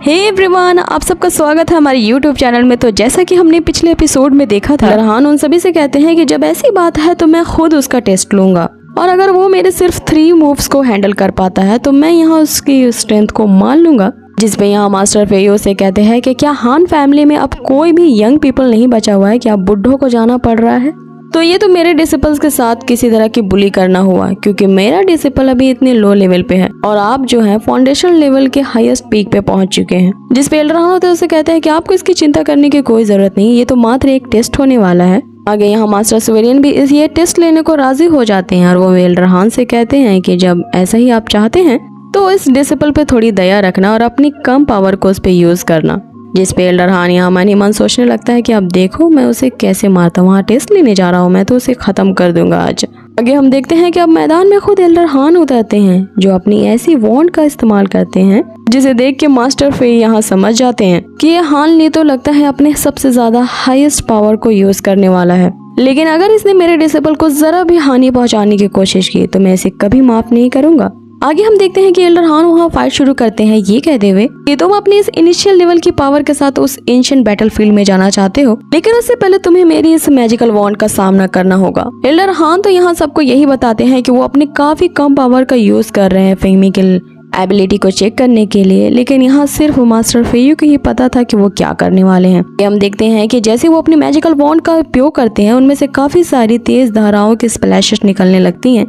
Hey everyone, आप सबका स्वागत है हमारे YouTube चैनल में। तो जैसा कि हमने पिछले एपिसोड में देखा था, रहान उन सभी से कहते हैं कि जब ऐसी बात है तो मैं खुद उसका टेस्ट लूंगा और अगर वो मेरे सिर्फ 3 मूव्स को हैंडल कर पाता है तो मैं यहाँ उसकी स्ट्रेंथ को मान लूंगा। जिसपे यहाँ मास्टर फेयो से कहते हैं कि क्या हान फैमिली में अब कोई भी यंग पीपल नहीं बचा हुआ है, क्या बुड्ढों को जाना पड़ रहा है? तो ये तो मेरे डिसिपल्स के साथ किसी तरह की बुली करना हुआ, क्योंकि मेरा डिसिपल अभी इतने लो लेवल पे है और आप जो है फाउंडेशन लेवल के हाईएस्ट पीक पे पहुंच चुके हैं। जिस पे एल्डरहान होते हैं उसे कहते हैं कि आपको इसकी चिंता करने की कोई जरूरत नहीं, ये तो मात्र एक टेस्ट होने वाला है। आगे यहाँ मास्टर सुवेरियन भी ये टेस्ट लेने को राजी हो जाते हैं और वो एल्डरहान से कहते हैं कि जब ऐसा ही आप चाहते हैं तो इस डिसिपल पे थोड़ी दया रखना और अपनी कम पावर को उस पे यूज करना। जिस पे एल्डरहान यहाँ मन ही मन सोचने लगता है कि अब देखो मैं उसे कैसे मारता हूँ, वहाँ टेस्ट लेने जा रहा हूँ, मैं तो उसे खत्म कर दूंगा आज। आगे हम देखते हैं कि अब मैदान में खुद एल्डरहान उतरते हैं जो अपनी ऐसी वॉन्ड का इस्तेमाल करते हैं जिसे देख के मास्टर फे यहाँ समझ जाते हैं कि ये हान ली तो लगता है अपने सबसे ज्यादा हाईएस्ट पावर को यूज करने वाला है, लेकिन अगर इसने मेरे डिसेबल को जरा भी हानि पहुंचाने की कोशिश की तो मैं इसे कभी माफ नहीं करूंगा। आगे हम देखते हैं कि एल्डरहान वहाँ फाइट शुरू करते हैं ये कहते हुए कि तुम अपनी इस इनिशियल लेवल की पावर के साथ उस एंशिएंट बैटलफील्ड में जाना चाहते हो, लेकिन उससे पहले तुम्हें मेरी इस मैजिकल वॉन्ड का सामना करना होगा। एल्डरहान तो यहाँ सबको यही बताते हैं कि वो अपने काफी कम पावर का यूज कर रहे हैं फेंगमी की एबिलिटी को चेक करने के लिए, लेकिन यहाँ सिर्फ मास्टर फेयू को ही पता था कि वो क्या करने वाले हैं। हम देखते हैं कि जैसे वो अपनी मैजिकल वॉन्ड का उपयोग करते हैं उनमें से काफी सारी तेज धाराओं की स्प्लैशेस निकलने लगती हैं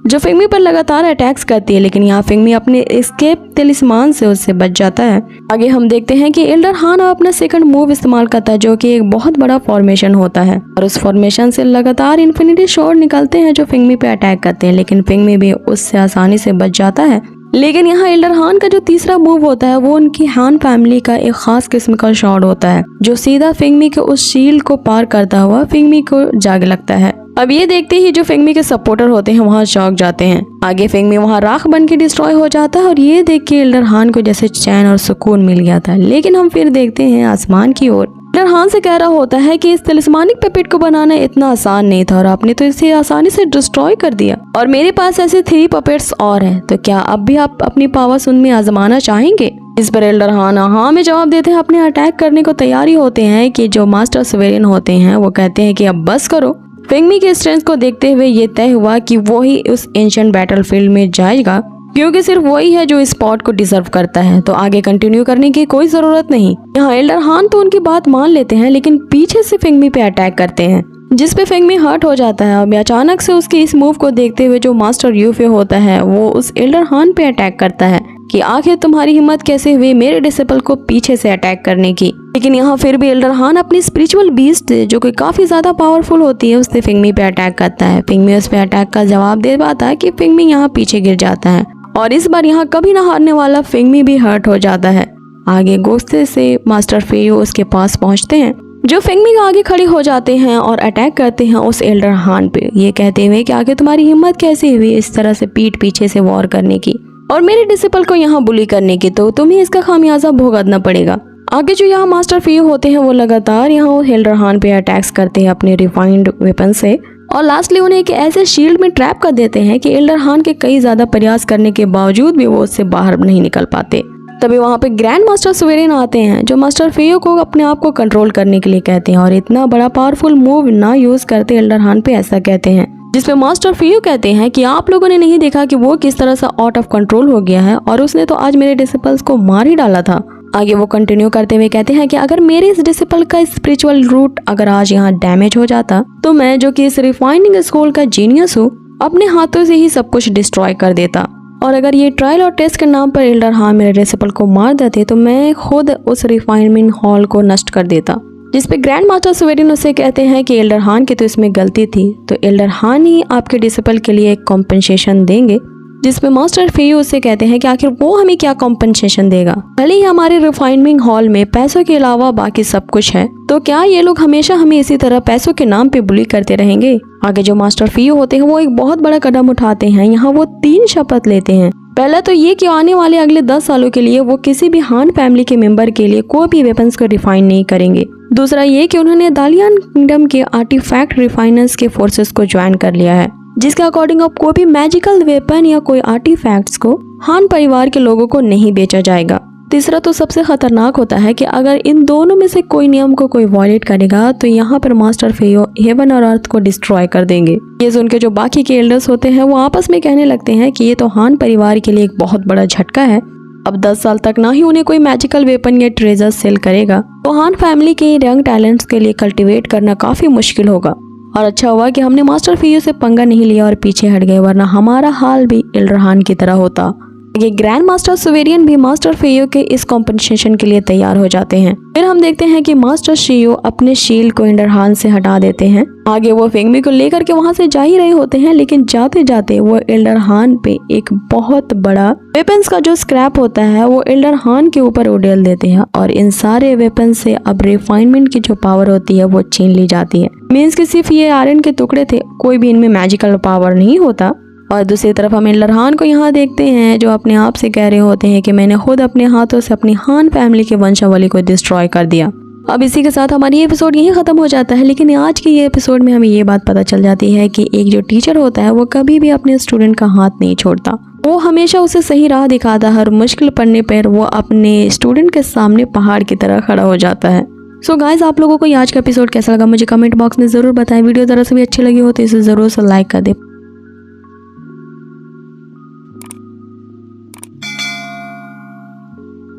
जो फेंगमी पर लगातार अटैक्स करती है, लेकिन यहाँ फेंगमी अपने एस्केप तलिस्मान से उससे बच जाता है। आगे हम देखते हैं कि एल्डरहान अपना सेकंड मूव इस्तेमाल करता है जो कि एक बहुत बड़ा फॉर्मेशन होता है और उस फॉर्मेशन से लगातार इन्फिनिटी शॉट निकलते हैं जो फेंगमी पे अटैक करते हैं, लेकिन फेंगमी भी उससे आसानी से बच जाता है। लेकिन यहाँ एल्डरहान का जो तीसरा मूव होता है वो उनकी हान फैमिली का एक खास किस्म का शॉट होता है जो सीधा फेंगमी के उस शील्ड को पार करता हुआ फेंगमी को जागे लगता है। अब ये देखते ही जो फेंगमी के सपोर्टर होते हैं वहाँ चौंक जाते हैं। आगे फेंगमी वहाँ राख बन के डिस्ट्रॉय हो जाता है और ये देख के एल्डरहान को जैसे चैन और सुकून मिल गया था। लेकिन हम फिर देखते हैं आसमान की ओर। एल्डरहान से कह रहा होता है कि इस तलिस्मानिक पेपेट को बनाना इतना आसान नहीं था और आपने तो इसे आसानी से डिस्ट्रॉय कर दिया और मेरे पास ऐसे 3 पपेट्स और हैं, तो क्या अब भी आप अपनी पावर्स उनमें आजमाना चाहेंगे? इस पर एल्डरहान हाँ में जवाब देते हैं, अपने अटैक करने को तैयारी होते हैं कि जो मास्टर सुवेरियन होते हैं वो कहते हैं कि अब बस करो। फेंगमी के स्ट्रेंथ को देखते हुए ये तय हुआ कि वो ही उस एंशिएंट बैटलफील्ड में जाएगा क्योंकि सिर्फ वही है जो इस स्पॉट को डिजर्व करता है, तो आगे कंटिन्यू करने की कोई जरूरत नहीं। यहाँ एल्डरहान तो उनकी बात मान लेते हैं लेकिन पीछे से फेंगमी पे अटैक करते हैं जिस पे फेंगमी हर्ट हो जाता है। और अचानक से उसके इस मूव को देखते हुए जो मास्टर यूफे होता है वो उस एल्डरहान पे अटैक करता है कि आखिर तुम्हारी हिम्मत कैसे हुई मेरे डिसेबल को पीछे से अटैक करने की। लेकिन यहाँ फिर भी एल्डरहान अपनी स्पिरिचुअल बीस्ट जो कि काफी ज्यादा पावरफुल होती है उससे फेंगमी पे अटैक करता है। फेंगमी उस पे अटैक का जवाब दे पाता है कि फेंगमी यहाँ पीछे गिर जाता है और इस बार यहाँ कभी ना हारने वाला फेंगमी भी हर्ट हो जाता है। आगे गुस्से से मास्टर फेयो उसके पास पहुंचते हैं जो फेंगमी के आगे खड़े हो जाते हैं और अटैक करते हैं उस एल्डरहान पे, ये कहते हुए कि आगे तुम्हारी हिम्मत कैसे हुई इस तरह से पीठ पीछे से वॉर करने की और मेरे डिसिपल को यहाँ बुली करने की, तो तुम्हें इसका खामियाजा भुगतना पड़ेगा। आगे जो यहाँ मास्टर फेयो होते हैं वो लगातार यहाँ एल्डरहान पे अटैक्स करते हैं अपने रिफाइंड वेपन से और लास्टली उन्हें एक ऐसे शील्ड में ट्रैप कर देते हैं कि एल्डरहान के कई ज्यादा प्रयास करने के बावजूद भी वो उससे बाहर नहीं निकल पाते। तभी वहाँ पे ग्रैंड मास्टर सुवेरियन आते हैं जो मास्टर फेयो को अपने आप को कंट्रोल करने के लिए कहते हैं और इतना बड़ा पावरफुल मूव ना यूज करते एल्डरहान पे ऐसा कहते हैं, जिसपे मास्टर फेयो कहते हैं कि आप लोगों ने नहीं देखा कि वो किस तरह से आउट ऑफ कंट्रोल हो गया है और उसने तो आज मेरे डिसिपल्स को मार ही डाला था। आगे वो कंटिन्यू करते हुए कहते हैं कि अगर मेरे इस डिसिपल का स्पिरिचुअल रूट अगर आज यहाँ डैमेज हो जाता तो मैं जो कि इस रिफाइनिंग स्कूल का जीनियस हूँ अपने हाथों से ही सब कुछ डिस्ट्रॉय कर देता और अगर ये ट्रायल और टेस्ट के नाम पर एल्डरहान मेरे डिसिपल को मार देते तो मैं खुद उस रिफाइनमेंट हॉल को नष्ट कर देता। जिस पे ग्रैंड मास्टर सुवेरियन उसे कहते हैं कि एल्डरहान की तो इसमें गलती थी, तो एल्डरहान ही आपके डिसिपल के लिए एक कॉम्पनसेशन देंगे। जिसपे मास्टर फेयो उसे कहते हैं कि आखिर वो हमें क्या कॉम्पनसेशन देगा, भले ही हमारे रिफाइनमेंट हॉल में पैसों के अलावा बाकी सब कुछ है, तो क्या ये लोग हमेशा हमें इसी तरह पैसों के नाम पे बुली करते रहेंगे? आगे जो मास्टर फेयो होते हैं वो एक बहुत बड़ा कदम उठाते हैं। यहाँ वो 3 शपथ लेते हैं। पहला तो ये कि आने वाले अगले 10 सालों के लिए वो किसी भी हान फैमिली के मेंबर के लिए कोई भी वेपन्स को रिफाइन नहीं करेंगे। दूसरा ये कि उन्होंने दालियान किंगडम के आर्टिफैक्ट रिफाइनर्स के फोर्सेस को ज्वाइन कर लिया है, जिसके अकॉर्डिंग अब कोई भी मैजिकल वेपन या कोई आर्टिफैक्ट्स को हान परिवार के लोगों को नहीं बेचा जाएगा। तीसरा तो सबसे खतरनाक होता है कि अगर इन दोनों में से कोई नियम को कोई वॉयलेट करेगा तो यहाँ पर मास्टर फेयो हेवन और अर्थ को डिस्ट्रॉय कर देंगे। ये सुन के जो बाकी के एल्डर्स होते हैं वो आपस में कहने लगते हैं कि ये तो हान परिवार के लिए एक बहुत बड़ा झटका है। अब 10 साल तक ना ही उन्हें कोई मैजिकल वेपन या ट्रेजर सेल करेगा तो हान फैमिली के यंग टैलेंट्स के लिए कल्टीवेट करना काफी मुश्किल होगा। और अच्छा हुआ कि हमने मास्टर फेयो से पंगा नहीं लिया और पीछे हट गए, वरना हमारा हाल भी इल्डरहान की तरह होता। ये ग्रैंड मास्टर सुवेरियन भी मास्टर फेयो के इस कॉम्पनसेशन के लिए तैयार हो जाते हैं। फिर हम देखते हैं कि मास्टर शियो अपने शील्ड को इल्डरहान से हटा देते हैं। आगे वो फेंगमी को लेकर के वहां से जा ही रहे होते हैं, लेकिन जाते जाते वो इल्डरहान पे एक बहुत बड़ा वेपन्स का जो स्क्रैप होता है वो इल्डरहान के ऊपर उड़ेल देते हैं और इन सारे वेपन से अब रिफाइनमेंट की जो पावर होती है वो छीन ली जाती है। मीन्स कि सिर्फ ये आयरन के टुकड़े थे, कोई भी इनमें मैजिकल पावर नहीं होता। और दूसरी तरफ हम इल्डरहान को यहाँ देखते हैं जो अपने आप से कह रहे होते हैं कि मैंने खुद अपने हाथों से अपनी हान फैमिली के वंशावली को डिस्ट्रॉय कर दिया। अब इसी के साथ हमारी एपिसोड यहीं खत्म हो जाता है, लेकिन आज के ये एपिसोड में हमें ये बात पता चल जाती है कि एक जो टीचर होता है वो कभी भी अपने स्टूडेंट का हाथ नहीं छोड़ता। वो हमेशा उसे सही राह दिखाता है। हर मुश्किल पड़ने पर वो अपने स्टूडेंट के सामने पहाड़ की तरह खड़ा हो जाता है। सो गाइस, आप लोगों को आज का एपिसोड कैसा लगा मुझे कमेंट बॉक्स में जरूर बताएं। वीडियो जरा से भी अच्छी लगी हो तो इसे जरूर से लाइक कर दे।